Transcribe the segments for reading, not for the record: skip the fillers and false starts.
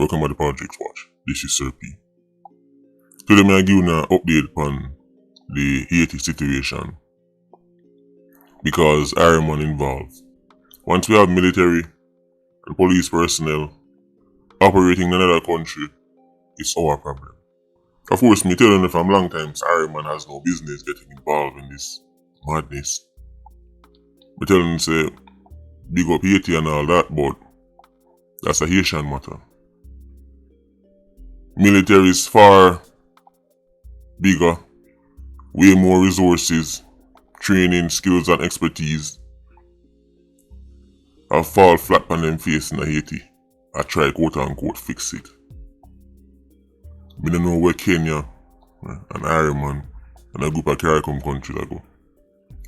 Welcome to the Politricks Watch. This is Sir P. Today I give you an update on the Haiti situation because everyone involved. Once we have military and police personnel operating in another country, it's our problem. Of course, me telling you from long time, Ironman has no business getting involved in this madness. Me telling you say, big up Haiti and all that, but that's a Haitian matter. Military is far bigger, way more resources, training, skills and expertise. I fall flat on them face in Haiti. I try quote unquote fix it. I don't know where Kenya and Ireland and a group of Caricom countries go.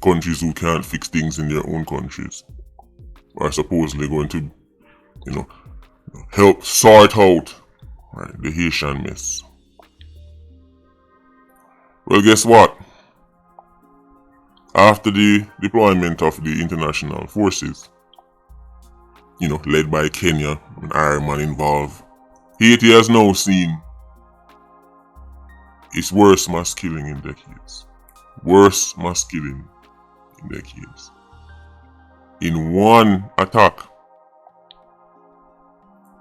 Countries who can't fix things in their own countries are supposedly going to, help sort out the Haitian mess. Well, guess what? After the deployment of the international forces, led by Kenya and Ireland involved, Haiti has now seen its worst mass killing in decades. Worst mass killing in decades. In one attack,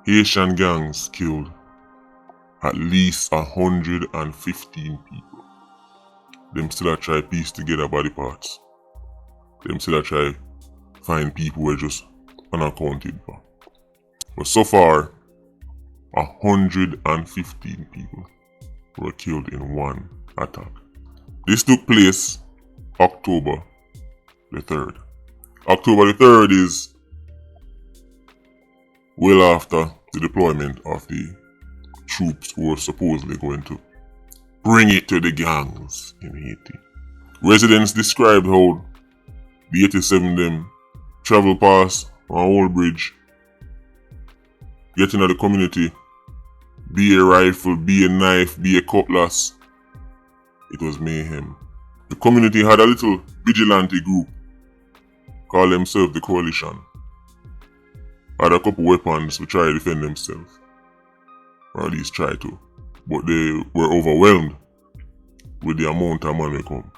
Haitian gangs killed at least 115 people. Them still try piece together body parts. Them still try find people who are just unaccounted for. But so far, 115 people were killed in one attack. This took place October the 3rd. October the 3rd is well after the deployment of the troops who were supposedly going to bring it to the gangs in Haiti. Residents described how the 87 them travel past an old bridge, get into the community, be a rifle, be a knife, be a cutlass. It was mayhem. The community had a little vigilante group called themselves the Coalition. Had a couple weapons to try to defend themselves. Or at least try to. But they were overwhelmed with the amount of money come.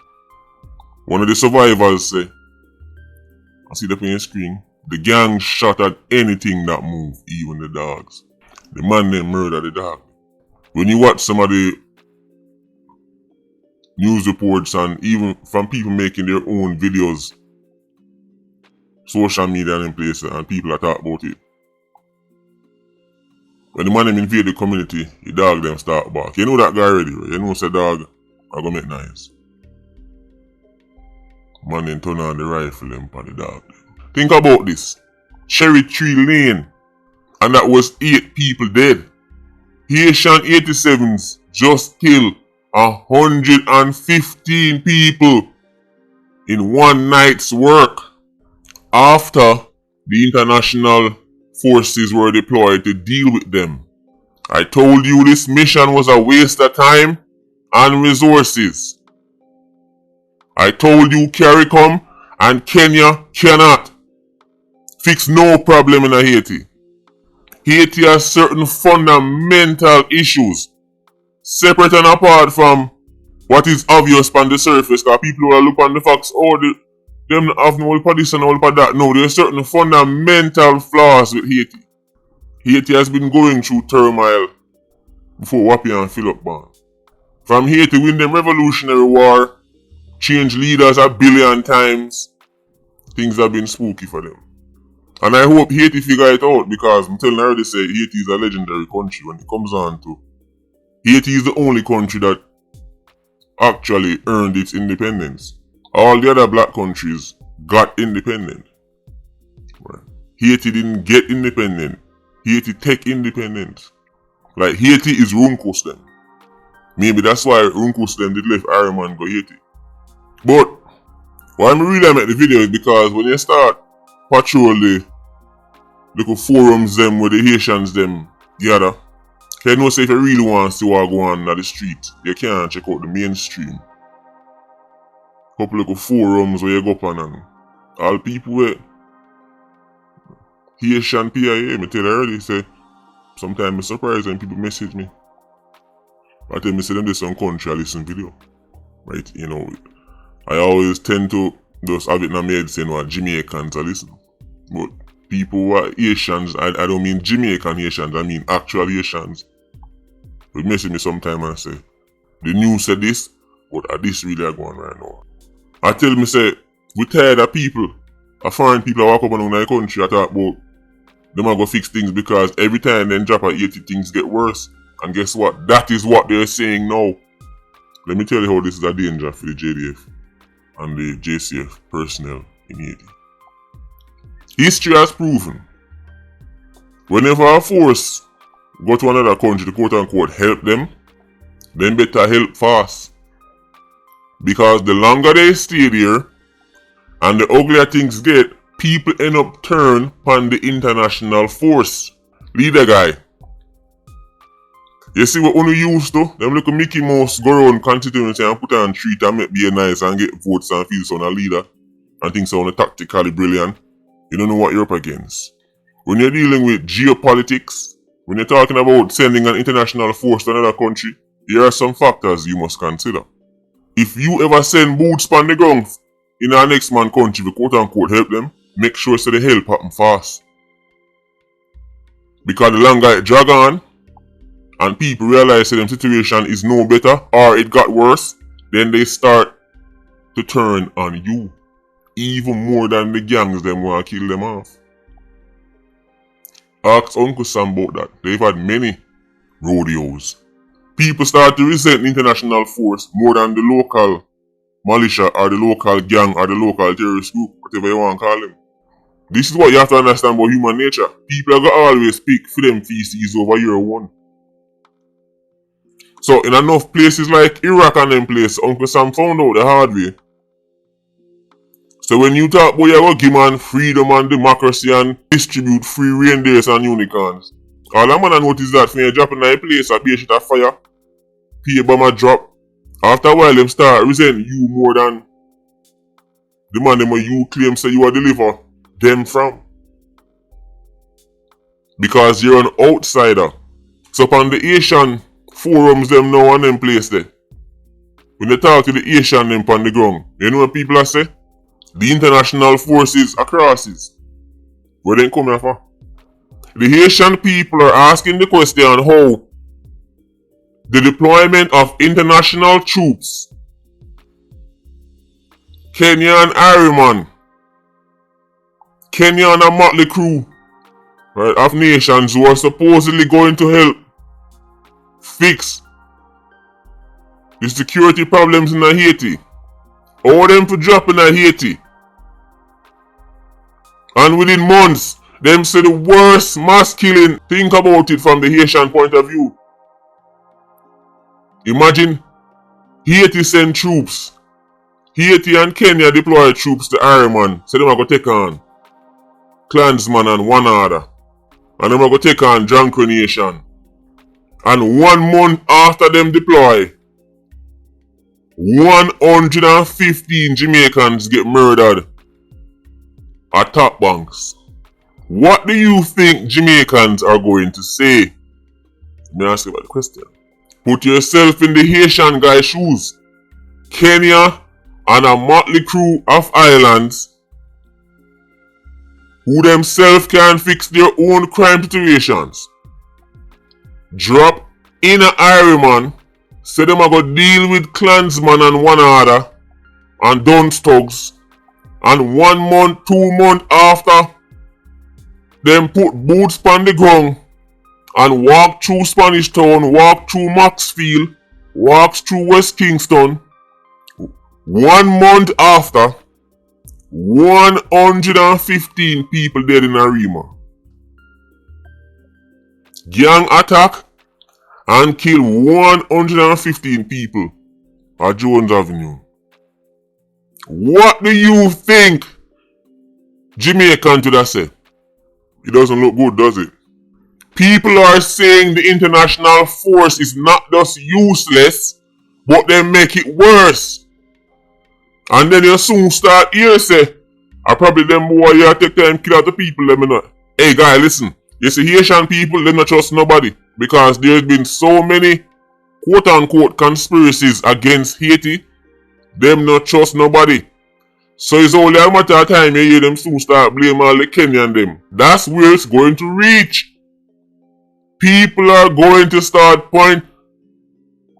One of the survivors said, I see that on your screen, the gang shot at anything that moved, even the dogs. The man then murdered the dog. When you watch some of the news reports and even from people making their own videos, social media and in places, and people are talk about it. When the man them invade the community, the dog them start bark. You know that guy already, right? You know say dog are gonna make noise. Man then turn on the rifle them for the dog. Think about this. Cherry Tree Lane, and that was 8 people dead. Haitian 87s just killed 115 people in one night's work after the international forces were deployed to deal with them. I told you this mission was a waste of time and resources. I told you Caricom and Kenya cannot fix no problem in Haiti. Haiti has certain fundamental issues separate and apart from what is obvious on the surface, because people will look on the facts, them have no for this and all for that. No, there are certain fundamental flaws with Haiti. Haiti has been going through turmoil before Wappy and Philip born. From Haiti win them revolutionary war, change leaders 1 billion times, things have been spooky for them. And I hope Haiti figure it out, because I'm telling you, I already say Haiti is a legendary country when it comes on to. Haiti is the only country that actually earned its independence. All the other black countries got independent. Right. Haiti didn't get independent. Haiti take independence. Like Haiti is Runkus them. Maybe that's why Runkus them did left Ironman go Haiti. But why I'm really make the video is because when you start patrol the little forums them where the Haitians them gather, you know say if you really want to see what go on the street, you can check out the mainstream. Couple little forums where you go up on and all people where Haitian PIA, me tell you already, say sometimes I'm surprised when people message me. I tell me, say them this some country I listen video. Right? You know, I always tend to just have it in my head saying what Jamaicans are listening. But people who are Haitians, I don't mean Jamaican Haitians, I mean actual Haitians. They message me sometime and say, the news said this, but are this really going right now? I tell me, say, we tired of people, foreign people walk up on the country, I talk about them are going to fix things because every time they drop a 80, things get worse. And guess what? That is what they're saying now. Let me tell you how this is a danger for the JDF and the JCF personnel in Haiti. History has proven whenever a force go to another country to quote unquote help them, then better help fast. Because the longer they stay there and the uglier things get, people end up turn upon the international force. Leader guy. You see what when you used to? Them little Mickey Mouse go around constituency and put on treat and make be nice and get votes and feel so a leader and think so tactically brilliant. You don't know what you're up against. When you're dealing with geopolitics, when you're talking about sending an international force to another country, here are some factors you must consider. If you ever send boots on the ground in our next man country to quote unquote help them, make sure so the help happen fast. Because the longer it drag on, and people realize that the situation is no better or it got worse, then they start to turn on you. Even more than the gangs them want to kill them off. Ask Uncle Sam about that. They've had many rodeos. People start to resent the international force more than the local militia or the local gang or the local terrorist group, whatever you want to call them. This is what you have to understand about human nature. People are going to always pick for them feces over year one. So in enough places like Iraq and them places, Uncle Sam found out the hard way. So when you talk about you go give man freedom and democracy and distribute free reindeers and unicorns, all I'm gonna notice that when you drop in a place a shit of fire, pay bomb a drop, after a while them start resent you more than the man them you claim say you are deliver them from. Because you're an outsider. So upon the Haitian forums them now and them place there, when they talk to the Haitian them on the ground, you know what people are say? The international forces are crosses. Where they come here for? The Haitian people are asking the question how the deployment of international troops, Kenya and Harriman, Kenya and a motley crew, right, of nations who are supposedly going to help fix the security problems in Haiti. All them to drop in Haiti. And within months, them say the worst mass killing. Think about it from the Haitian point of view. Imagine Haiti send troops. Haiti and Kenya deploy troops to Harriman. So them are going to take on Klansman and one other. And them are going to take on Drunken Nation. And 1 month after them deploy, 115 Jamaicans get murdered at top banks. What do you think Jamaicans are going to say? Let me ask you about the question. Put yourself in the Haitian guy's shoes. Kenya and a motley crew of islands who themselves can fix their own crime situations. Drop in a Ironman. Say them are going to deal with Klansman and one other and Dunce thugs. And 1 month, 2 months after, them put boots on the ground and walk through Spanish Town, walk through Maxfield, walks through West Kingston. 1 month after, 115 people dead in Arima. Gang attack and kill 115 people at Jones Avenue. What do you think Jamaican to that say? It doesn't look good, does it? People are saying the international force is not just useless, but they make it worse. And then you soon start here say, I probably them boy you take time kill out the people, let me know. Hey guy, listen. You see, Haitian people, they not trust nobody. Because there's been so many quote-unquote conspiracies against Haiti, them not trust nobody. So it's only a matter of time you hear them soon start blaming all the Kenyan them. That's where it's going to reach. People are going to start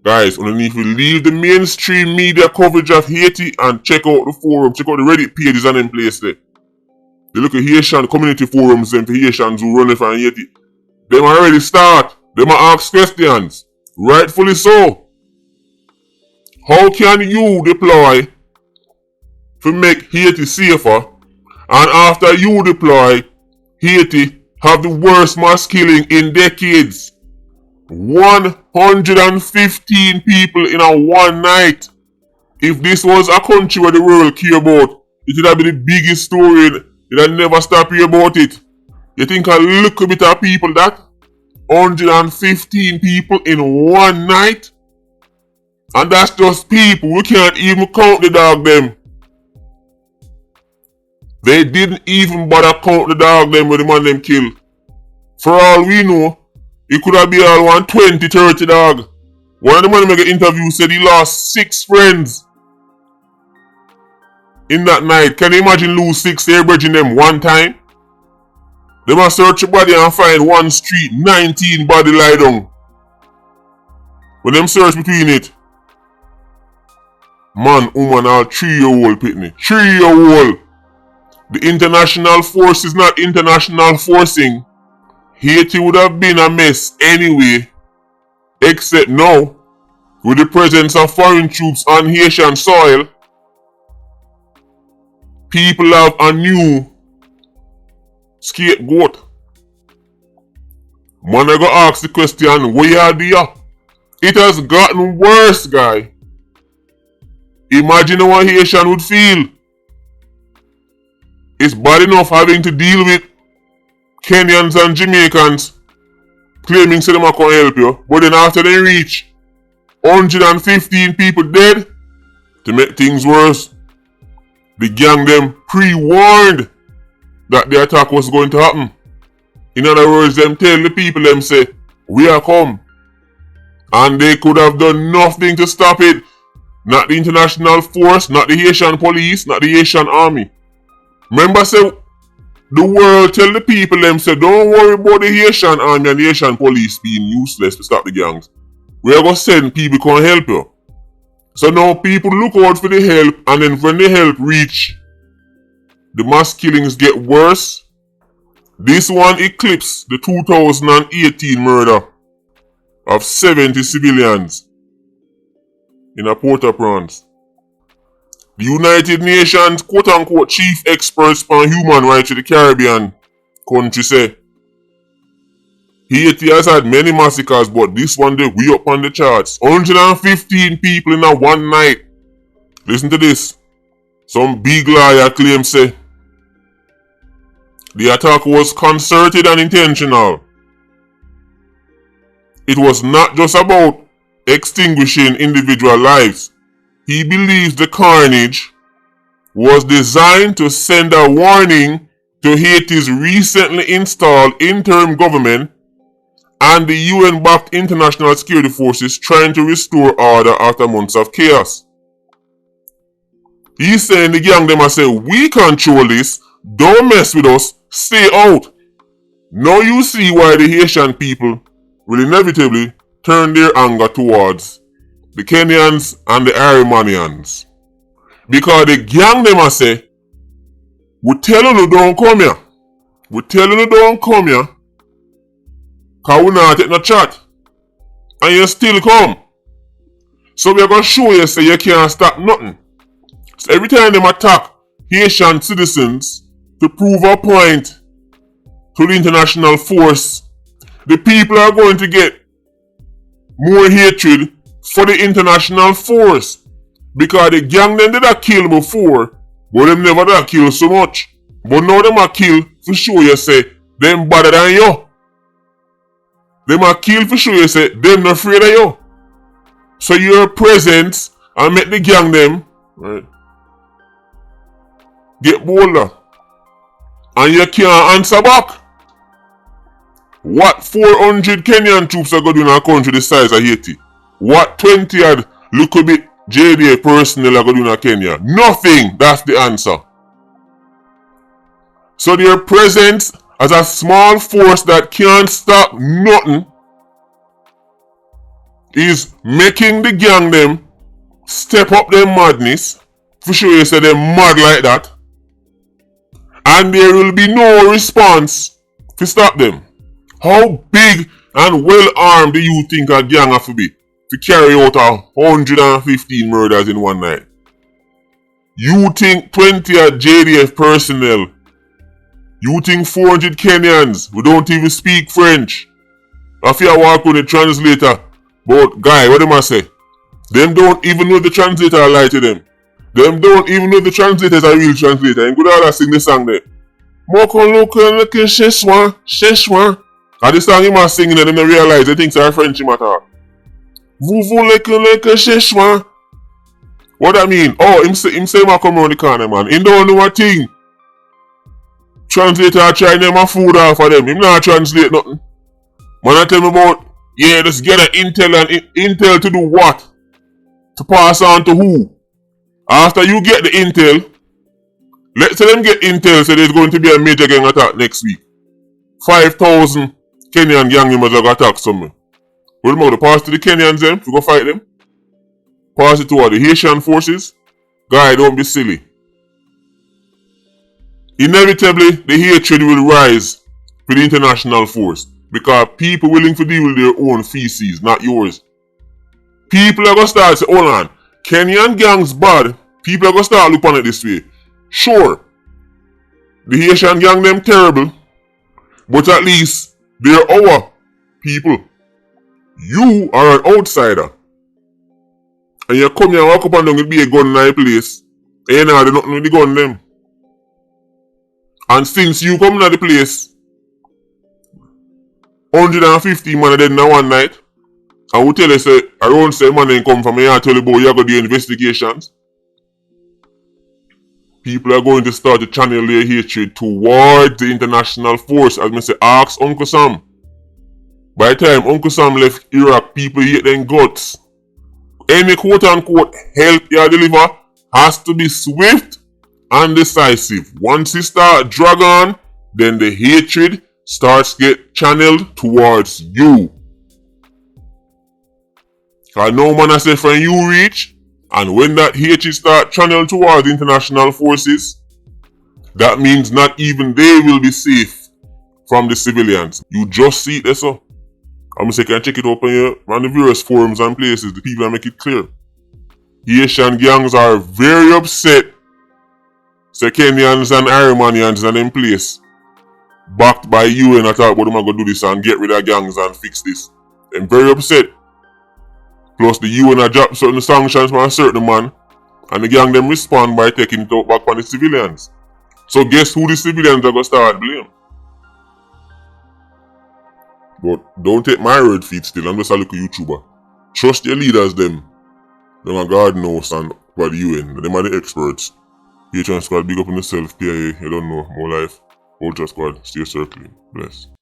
Guys, underneath we leave the mainstream media coverage of Haiti and check out the forum, check out the Reddit pages and them place there. They look at Haitian community forums them for Haitians who run it from Haiti. Them already start. Them ask questions. Rightfully so. How can you deploy to make Haiti safer, and after you deploy, Haiti have the worst mass killing in decades? 115 people in a one night. If this was a country where the world care about, it would have been the biggest story. It would never stop hearing about it. You think a little bit of people that? 115 people in one night? And that's just people. We can't even count the dog them. They didn't even bother count the dog them with the man them killed. For all we know, it could have been all 120, 30 dog. One of the man make an interview said he lost 6 friends in that night. Can you imagine lose 6 here bridging them one time? They must search your body and find one street, 19 body lie down. When them search between it, man, woman, all 3-year-old pitney. 3-year-old. The international force is not international forcing. Haiti would have been a mess anyway. Except now, with the presence of foreign troops on Haitian soil, people have a new scapegoat. Man, I go ask the question, where are they? It has gotten worse, guy. Imagine how a Haitian would feel. It's bad enough having to deal with Kenyans and Jamaicans claiming say them are going to help you, but then after they reach 115 people dead, to make things worse, the gang them pre-warned that the attack was going to happen. In other words, them tell the people them say, we are come. And they could have done nothing to stop it. Not the international force, not the Haitian police, not the Haitian army. Remember, say, the world tell the people them say, don't worry about the Haitian army and the Haitian police being useless to stop the gangs. We are going to send people can help you. So now people look out for the help, and then when the help reach, the mass killings get worse. This one eclipsed the 2018 murder of 70 civilians in a Port-au-Prince. The United Nations quote-unquote chief experts on human rights in the Caribbean country say Haiti has had many massacres, but this one they way up on the charts. 115 people in a one night. Listen to this. Some big liar claim say the attack was concerted and intentional. It was not just about extinguishing individual lives. He believes the carnage was designed to send a warning to Haiti's recently installed interim government and the UN-backed international security forces trying to restore order after months of chaos. He's saying the gang them say, we control this, don't mess with us, stay out. Now you see why the Haitian people will inevitably turn their anger towards the Kenyans and the Arimanians. Because the gang them say, we tell you don't come here. We tell you don't come here. Cause we not take no chat. And you still come. So we are going to show you say you can't stop nothing. So every time them attack Haitian citizens to prove a point to the international force, the people are going to get more hatred for the international force. Because the gang them did a kill before, but them never did a kill so much. But now them a kill for sure you say them better than you. Them a kill for sure you say them not afraid of you. So your presence and make the gang them right, get bolder. And you can't answer back. What 400 Kenyan troops are going to do in a country the size of Haiti? What 20 odd little bit JDA personnel are going to do in Kenya? Nothing. That's the answer. So their presence as a small force that can't stop nothing is making the gang them step up their madness. For sure you say they're mad like that. And there will be no response to stop them. How big and well armed do you think a gang have to be to carry out 115 murders in one night? You think 20 JDF personnel, you think 400 Kenyans who don't even speak French, if you walk on the translator, but guy, what am I say? Them don't even know the translator lie to them. Them don't even know the translator is a real translator. And good all sing the song there. Moko local look Sheshwan. And the song he must sing and then they realize they think it's French matter. Vuvu local Sheshwan. What that mean? Oh, him say ma come around the corner, man. He don't know a thing. Translator try name a food off for them. Him not translate nothing. Man I tell me about, yeah, just get an intel and intel to do what? To pass on to who? After you get the intel, let's say them get intel say there's going to be a major gang attack next week. 5,000 Kenyan gang members are going to attack somewhere. What about the pass to the Kenyans them to go fight them? Pass it to what? The Haitian forces? Guy, don't be silly. Inevitably, the hatred will rise for the international force because people willing to deal with their own feces, not yours. People are going to start saying, hold on, Kenyan gangs bad. People are going to start looking at it this way. Sure, the Haitian gang them terrible, but at least they're our people. You are an outsider. And you come here and walk up and down with be a gun in a place, and you know they nothing with the gun them. And since you come to the place, 150 man are dead in one night, and we tell you say, around 7 man then come from here and tell you about you go do investigations. People are going to start to channel their hatred towards the international force. As I say, ask Uncle Sam. By the time Uncle Sam left Iraq, people hate them guts. Any quote-unquote help you deliver has to be swift and decisive. Once it start drag on, then the hatred starts get channeled towards you. Cause no man I say from you reach, and when that hatred start channeled towards international forces, that means not even they will be safe from the civilians. You just see it there, so. I'm going to say, can check it up on the various forums and places. The people make it clear. Haitian gangs are very upset. So Kenyans and Arimanians are in place. Backed by UN, I thought, what am I going to do this and get rid of gangs and fix this? I'm very upset. Plus the UN have dropped certain sanctions for a certain man. And the gang them respond by taking it out back on the civilians. So guess who the civilians are going to start blame? But don't take my word for it still, I'm just a little YouTuber. Trust your leaders them. Them are God knows and by the UN. Them are the experts. Haitian squad, big up on yourself, PIA, you don't know, more life. Ultra squad, stay circling. Bless.